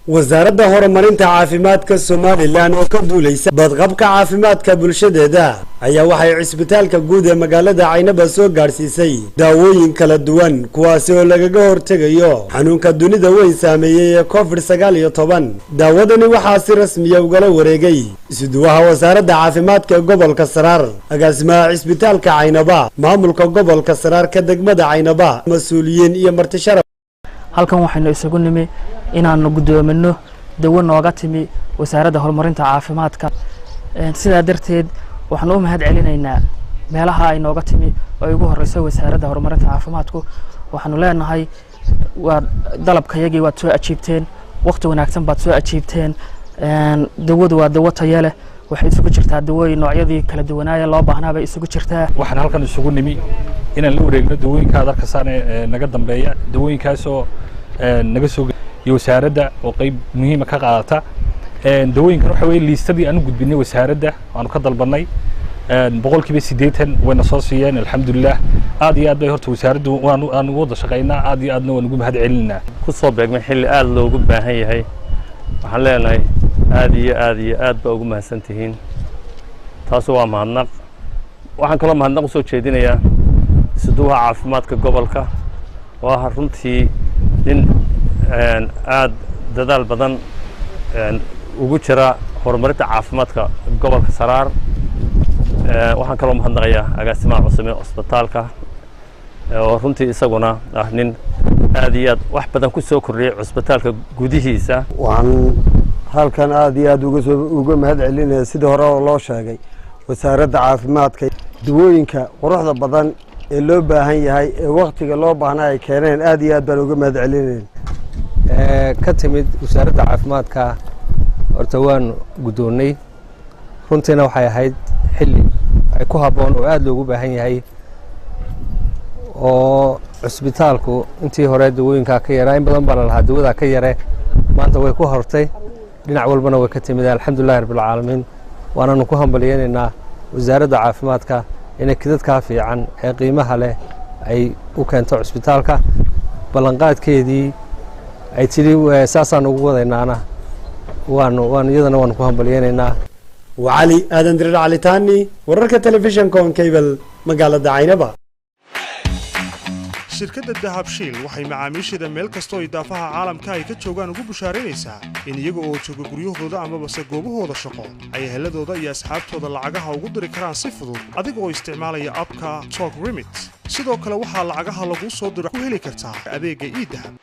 wasaaradda horumarinta caafimaadka Soomaaliland oo ka duuleysa badqabka caafimaadka bulshadeeda ayaa waxay isbitaalka guud ee magaalada Caynaba soo gaarsiisay daawooyin kala duwan kuwaas oo lagaga hortagayo xanuunka dunida weyn saameeyay ee COVID-19 daawadani waxaa si rasmi ah uga wareegay isduwaha wasaaradda caafimaadka gobolka Saraar agaasimaha isbitaalka Caynaba maamulka gobolka Saraar ka degmada Caynaba mas'uuliyiin iyo marti sharaf halkan waxaynu isugu nimi inaanu gudoomino dawo nooga timi wasaaradda horumarinta caafimaadka sida darteed waxaan u mahad celinaynaa meelaha ay nooga timi oo ugu horeyso wasaaradda horumarinta caafimaadku waxaanu leenahay waa dalabkayagii waad soo ajiibteen waqti wanaagsan baad soo ajiibteen dawadu waa dawo tayo leh waxay isugu jirtaa dawooyin noocyadii kala duwanaaye loo baahnaa bay isugu jirtaa waxaan halkan isugu nimi inaan la wareegno dawooyinka darkasan naga dambeeya dawooyinkaas oo naga soo iyo wasaaradda oo qayb muhiim ah ka qaadata dawooyinkan waxa weey liistadii aanu gudbinay wasaaradda aanu ka dalbanay boqolkiiba 80 wayna soo siiyeen alxamdulillah aad iyo aad bay horta wasaaraddu aanu wada shaqeynaa aad iyo aadna waan ugu mahad celinaa ku soo beegmay xilli aad loogu baahan yahay waxaan leenahay aad ba ugu mahadsantihiin taas waa mahadnaq waxaan kala mahadnaq soo jeedinayaa isduuha caafimaadka gobolka waa runtii in aad dadaal badan ugu jira horumarinta caafimaadka gobolka Saraar waxaan kala mahadnaqayaa agaasimaha cusub ee isbitaalka oo runtii isaguna ah nin aad iyo aad wax badan ku soo kordhiyay isbitaalka gudihiisa waxaan halkan aad iyo aad uga mahad celinayaa sida hore loo sheegay wasaaradda caafimaadka dawooyinka quruxda badan ee loo baahan yahay ee waqtiga loo baahnaa ay keeneen aad iyo aad baan uga mahad celinaynaa ka timid wasaaradda caafimaadka horta waan gudoonay runtiina waxay ahayd xilli ay ku haboon oo aad loogu baahan yahay oo isbitaalku intii hore dawooyinka ka yaraa in badan baa la lahaa dawada ka yare maanta way ku hortay dhinac walbana way ka timid alxamdulillah rabbil caalamiin waanaanu ku hambalyeynaa wasaaradda caafimaadka inay kidadka fiican ee qiimaha leh ay u keento isbitaalka ballanqaadkeedii ay tiri saasaan ugu wadaynaana waan iyadana waan ku hambalyeynaa وعلي آدم درر علي تاني ورركة تلفزيون كون كيبل مقالة عينبا shirkadda dahabshiil waxay macaamiisheeda meel kasta oo idaafaha caalamka ay ka joogaan ugu bushaaraynaysaa in iyaga oo jooga guryahooda amaba goobahooda shaqo ay eheladooda iyo asxaabtooda lacagaha ugu diri karaan si fudud adiga oo isticmaalaya abka Talk Remit sidoo kale waxaa lacagaha lagu soo diro ku heli kartaa adeegga e-dahab